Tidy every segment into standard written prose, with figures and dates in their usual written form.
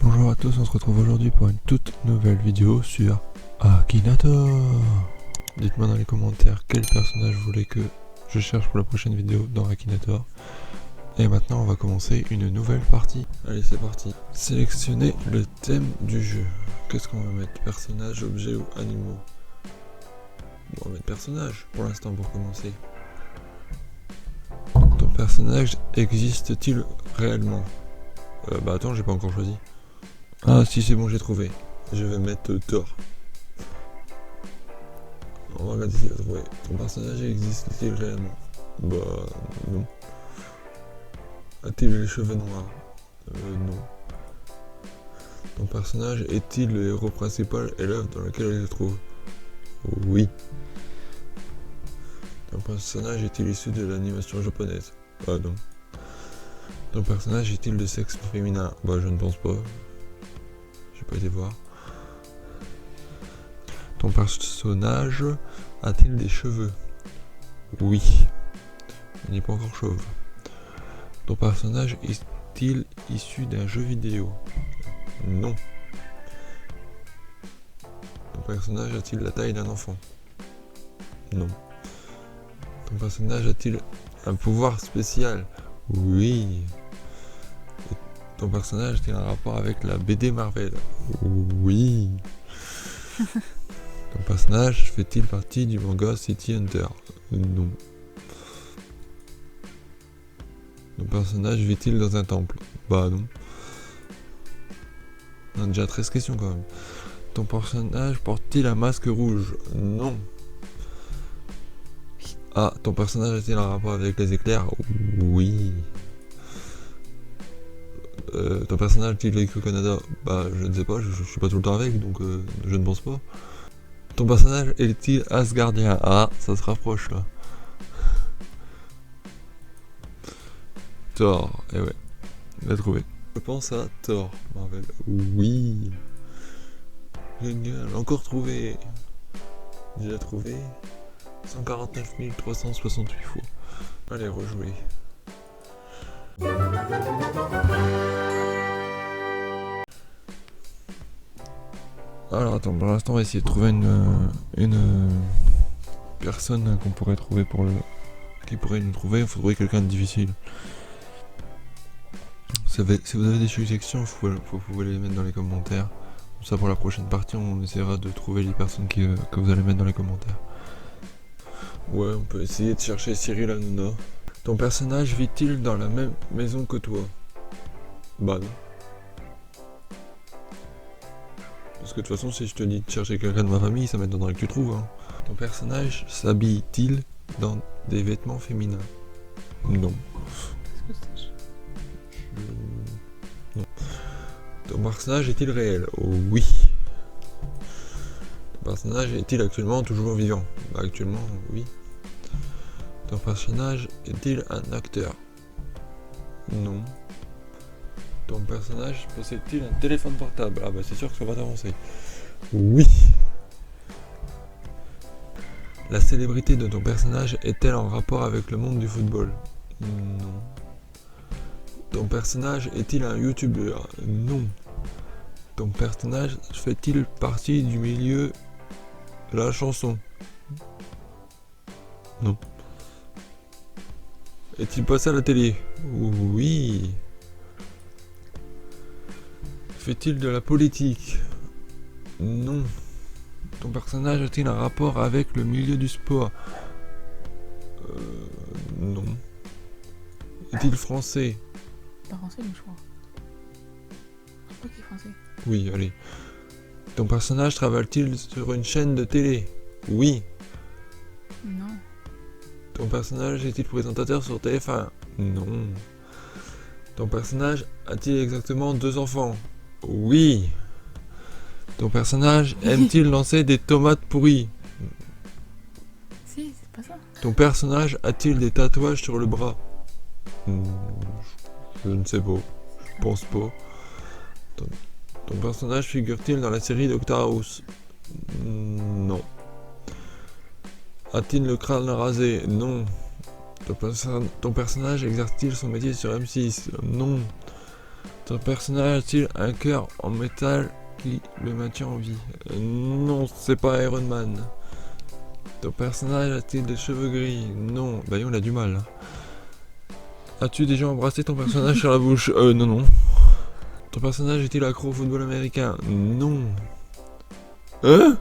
Bonjour à tous, on se retrouve aujourd'hui pour une toute nouvelle vidéo sur Akinator. Dites-moi dans les commentaires quel personnage vous voulez que je cherche pour la prochaine vidéo dans Akinator. Et maintenant on va commencer une nouvelle partie. Allez, c'est parti. Sélectionnez le thème du jeu. Qu'est-ce qu'on va mettre? Personnages, objets ou animaux? Bon, on va mettre personnage pour l'instant pour commencer. Ton personnage existe-t-il réellement? Bah attends, j'ai pas encore choisi. Ah si, c'est bon, j'ai trouvé. Je vais mettre Thor. On va regarder s'il va trouver. Ton personnage existe-t-il réellement? Bah non. A-t-il les cheveux noirs? Non. Ton personnage est-il le héros principal et l'œuvre dans laquelle il se trouve? Oui. Ton personnage est-il issu de l'animation japonaise? Ah non. Ton personnage est-il de sexe féminin? Bah je ne pense pas. J'ai pas été voir. Ton personnage a-t-il des cheveux? Oui. Il n'est pas encore chauve. Ton personnage est-il issu d'un jeu vidéo? Non. Ton personnage a-t-il la taille d'un enfant? Non. Ton personnage a-t-il un pouvoir spécial? Oui. Et ton personnage a-t-il un rapport avec la BD Marvel? Oui. Ton personnage fait-il partie du manga City Hunter? Non. Ton personnage vit-il dans un temple? Bah non. On a déjà 13 questions quand même. Ton personnage porte-t-il un masque rouge? Non. Ah, ton personnage a-t-il un rapport avec les éclairs? Oui. Ton personnage a-t-il vécu au Canada? Bah je ne sais pas, je suis pas tout le temps avec, donc je ne pense pas. Ton personnage est-il asgardien? Ah, ça se rapproche là. Thor, eh ouais, il a trouvé. Je pense à Thor, Marvel. Oui. Génial, encore trouvé. Déjà trouvé 149 368 fois. Allez, rejouer. Alors attends, pour l'instant on va essayer de trouver une personne qu'on pourrait trouver pour le... qui pourrait nous trouver. Il faut trouver quelqu'un de difficile. Si vous avez des suggestions, vous pouvez les mettre dans les commentaires. Comme ça pour la prochaine partie on essaiera de trouver les personnes que vous allez mettre dans les commentaires. Ouais, on peut essayer de chercher Cyril Hanouna. Ton personnage vit-il dans la même maison que toi? Bah non. Parce que de toute façon, si je te dis de chercher quelqu'un de ma famille, ça m'étonnerait que tu trouves. Hein. Ton personnage s'habille-t-il dans des vêtements féminins? Non. Non. Ton personnage est-il réel? Oui. Ton personnage est-il actuellement toujours vivant? Bah actuellement, oui. Ton personnage est-il un acteur? Non. Ton personnage possède-t-il un téléphone portable? Ah bah c'est sûr que ça va t'avancer. Oui. La célébrité de ton personnage est-elle en rapport avec le monde du football? Non. Ton personnage est-il un youtubeur? Non. Ton personnage fait-il partie du milieu de la chanson? Non. Est-il passé à la télé? Oui. Fait-il de la politique? Non. Ton personnage a-t-il un rapport avec le milieu du sport? Non. Est-il français? Pas français, mais je crois. Je crois qu'il est français. Oui, allez. Ton personnage travaille-t-il sur une chaîne de télé? Oui. Non. Ton personnage est-il présentateur sur TF1? Non. Ton personnage a-t-il exactement 2 enfants? Oui. Ton personnage aime-t-il lancer des tomates pourries? Si, c'est pas ça. Ton personnage a-t-il des tatouages sur le bras? Je ne sais pas. Je pense pas. Ton personnage figure-t-il dans la série Doctor House? Non. A-t-il le crâne rasé? Non. Ton personnage exerce-t-il son métier sur M6? Non. Ton personnage a-t-il un cœur en métal qui le maintient en vie? Non, c'est pas Iron Man. Ton personnage a-t-il des cheveux gris? Non, bah on a du mal. Hein. As-tu déjà embrassé ton personnage sur la bouche? Non, non. Ton personnage est-il accro au football américain? Non. Hein?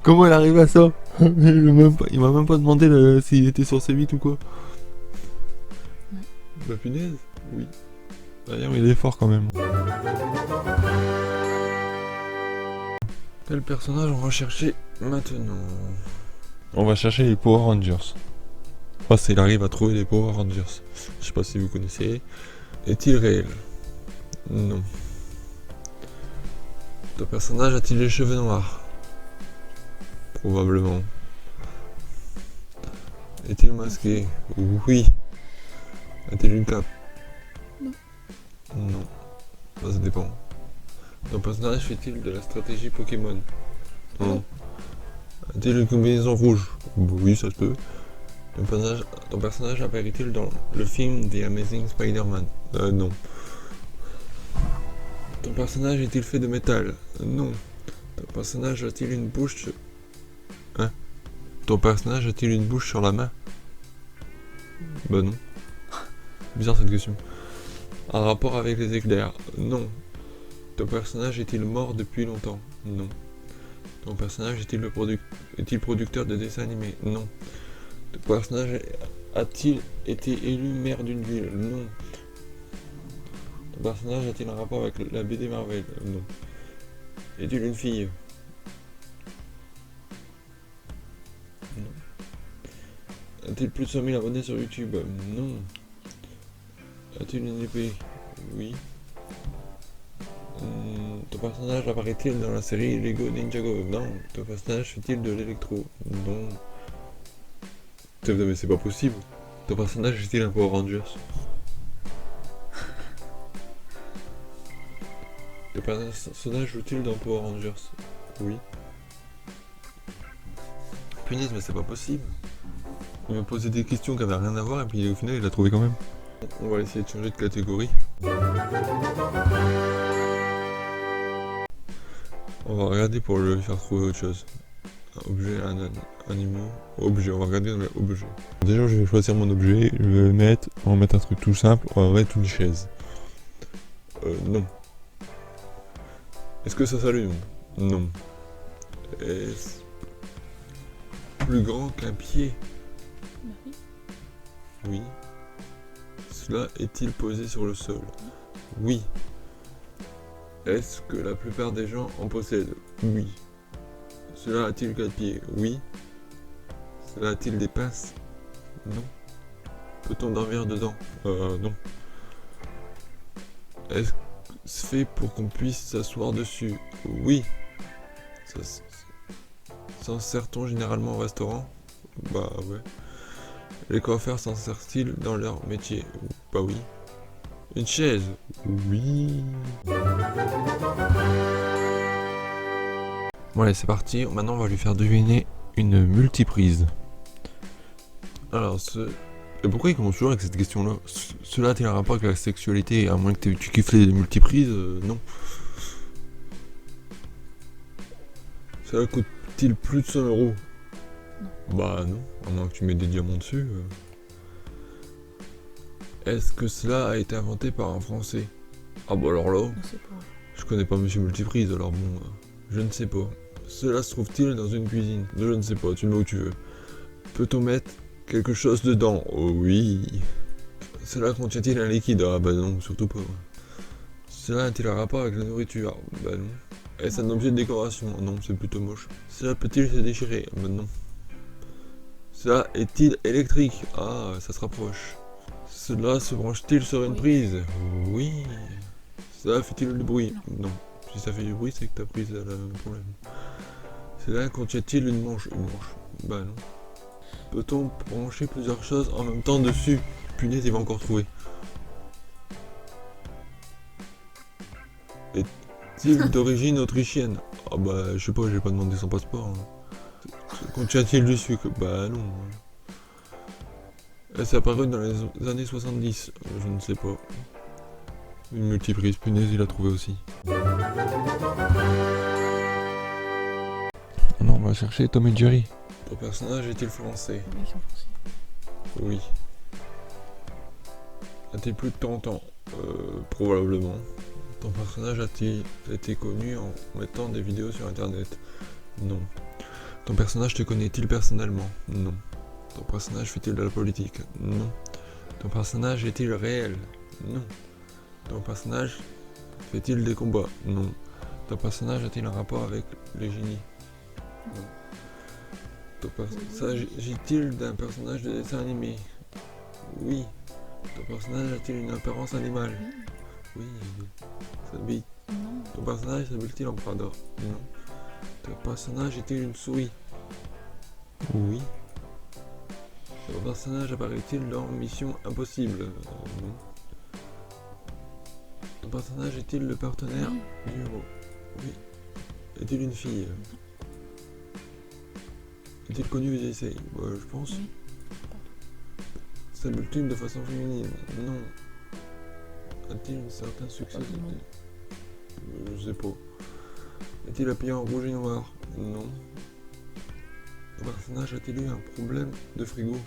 Comment il arrive à ça? Il m'a même pas demandé s'il était sur C8 ou quoi. Ouais. Bah punaise, oui. D'ailleurs il est fort quand même. Quel personnage on va chercher maintenant? On va chercher les Power Rangers. Enfin, s'il arrive à trouver les Power Rangers. Je sais pas si vous connaissez. Est-il réel? Non. Ton personnage a-t-il les cheveux noirs? Probablement. Est-il masqué? Oui. A-t-il une cape? Non. Non. Ça dépend. Ton personnage fait-il de la stratégie Pokémon? Non. A-t-il une combinaison rouge? Oui, ça se peut. Ton personnage apparaît-il dans le film The Amazing Spider-Man? Non. Ton personnage est-il fait de métal? Non. Ton personnage a-t-il une bouche... Hein? Ton personnage a-t-il une bouche sur la main? Bah non. Bizarre cette question. Un rapport avec les éclairs? Non. Ton personnage est-il mort depuis longtemps? Non. Ton personnage est-il producteur de dessins animés? Non. Ton personnage a-t-il été élu maire d'une ville? Non. Ton personnage a-t-il un rapport avec la BD Marvel? Non. Est-il une fille? Non. A-t-il plus de 100 000 abonnés sur YouTube? Non. A-t-il une épée? Oui. Ton personnage apparaît-il dans la série Lego Ninjago? Non. Ton personnage fait-il de l'électro? Non. Mais c'est pas possible. Ton personnage est-il un Power Rangers? Ton personnage joue-t-il dans Power Rangers? Oui. Punaise, mais c'est pas possible. Il m'a posé des questions qui avaient rien à voir et puis au final il l'a trouvé quand même. On va essayer de changer de catégorie. On va regarder pour lui faire trouver autre chose. Un objet, un animal. Objet, on va regarder dans les objets. Déjà je vais choisir mon objet, on va mettre un truc tout simple, on va mettre une chaise. Non. Est-ce que ça s'allume? Non. Est-ce plus grand qu'un pied? Bah oui. Oui. Cela est-il posé sur le sol? Oui. Est-ce que la plupart des gens en possèdent? Oui. Cela a-t-il 4 pieds? Oui. Cela a-t-il des pinces? Non. Peut-on dormir dedans? Non. Est-ce que c'est fait pour qu'on puisse s'asseoir dessus? Oui. S'en sert-on généralement au restaurant? Bah ouais. Les coiffeurs s'en servent-ils dans leur métier? Bah oui. Une chaise? Oui. Bon allez c'est parti, maintenant on va lui faire deviner une multiprise. Alors et pourquoi il commence toujours avec cette question là? Cela a-t-il un rapport avec la sexualité? À moins que tu kiffes les multiprises, non. Cela coûte-t-il plus de 100 €? Non. Bah non, à moins que tu mets des diamants dessus. Est-ce que cela a été inventé par un Français? Ah bah alors là, Je sais pas. je connais pas Monsieur Multiprise, alors bon, je ne sais pas. Cela se trouve-t-il dans une cuisine? Je ne sais pas, tu le mets où tu veux. Peut-on mettre quelque chose dedans? Oh oui. Cela contient-il un liquide? Ah bah non, surtout pas. Cela a-t-il un rapport avec la nourriture? Bah non. Est-ce un objet de décoration? Non, c'est plutôt moche. Cela peut-il se déchirer? Bah non. Cela est-il électrique? Ah, ça se rapproche. Cela se branche-t-il sur une prise? Oui. Cela fait-il du bruit? Non. Si ça fait du bruit, c'est que ta prise a un problème. Cela contient-il une manche? Une manche? Bah non. Peut-on brancher plusieurs choses en même temps dessus? Punaise, il va encore trouver. Est-il d'origine autrichienne? Ah bah je sais pas, j'ai pas demandé son passeport. Hein. Contient-il du sucre? Bah non. C'est apparu dans les années 70, je ne sais pas. Une multiprise, punaise, il a trouvé aussi. Non, on va chercher Tom et Jerry. Ton personnage est-il français? Oui, ils sont français. Oui. A-t-il plus de 30 ans? Probablement. Ton personnage a-t-il été connu en mettant des vidéos sur internet? Non. Ton personnage te connaît-il personnellement? Non. Ton personnage fait-il de la politique? Non. Ton personnage est-il réel? Non. Ton personnage fait-il des combats? Non. Ton personnage a-t-il un rapport avec les génies? Non. Ton personnage s'agit-il d'un personnage de dessin animé? Oui. Ton personnage a-t-il une apparence animale? Oui. S'habille. Non. Ton personnage s'habille-t-il en Prada? Non. Ton personnage est-il une souris? Oui. Ton personnage apparaît-il dans Mission Impossible? Non. Ton personnage est-il le partenaire du héros? Oui. Est-il une fille? Est-il connu aux essais? Je pense. Oui. S'habille-t-il de façon féminine? Non. A-t-il un certain succès? Je sais pas. Est-il habillé en rouge et noir? Non. Ton personnage a-t-il eu un problème de frigo?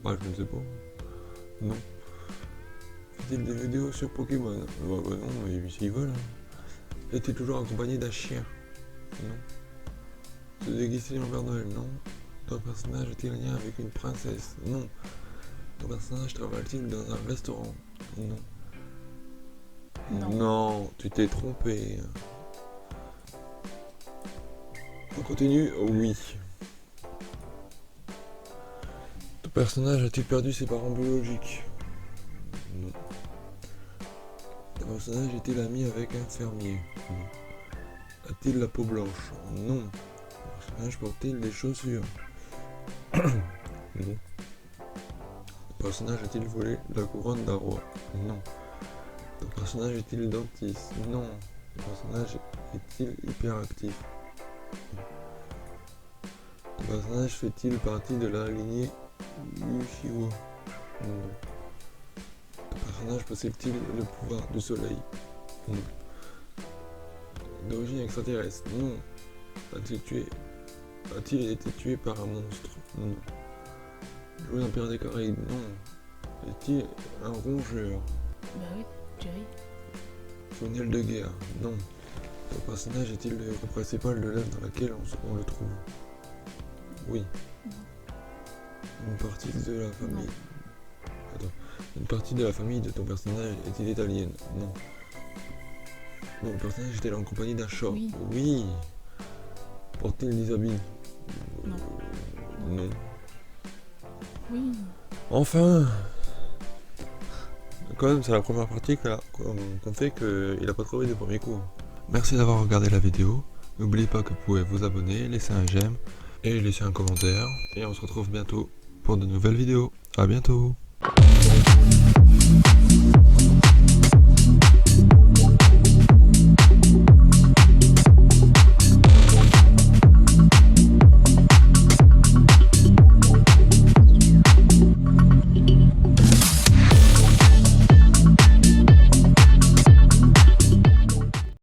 Je ne sais pas. Non. Fait-il des vidéos sur Pokémon? Non, mais s'ils veulent. Est-il toujours accompagné d'un chien? Non. Se déguise-t-il en Père Noël? Non. Ton personnage a-t-il un lien avec une princesse? Non. Ton personnage travaille-t-il dans un restaurant? Non. Non. Non, tu t'es trompé. On continue? Oui. Ton personnage a-t-il perdu ses parents biologiques? Non. Ton personnage est-il ami avec un fermier? Non. A-t-il la peau blanche? Non. Ton personnage porte-t-il des chaussures? Non. Ton personnage a-t-il volé la couronne d'un roi? Non. Ton personnage est-il dentiste? Non. Ton personnage est-il hyperactif? Ton personnage fait-il partie de la lignée Uchiwa? Non. Ton personnage possède-t-il le pouvoir du soleil? Non. D'origine extraterrestre? Non. A-t-il été tué par un monstre? Non. Joué dans Pirates des Caraïbes? Non. Est-il un rongeur? Bah oui, Jerry. Journal de guerre? Non. Ton personnage est-il le héros principal de l'œuvre dans laquelle on le trouve? Oui. Non. Une partie de la famille. Attends. Une partie de la famille de ton personnage est-il italienne? Non. Ton personnage est-il en compagnie d'un chat? Oui. Oui. Porte-t-il des habits? Non. Non. Oui. Enfin. Quand même, c'est la première partie qu'on fait qu'il a pas trouvé du premier coup. Merci d'avoir regardé la vidéo. N'oubliez pas que vous pouvez vous abonner, laisser un j'aime et laisser un commentaire. Et on se retrouve bientôt pour de nouvelles vidéos. À bientôt.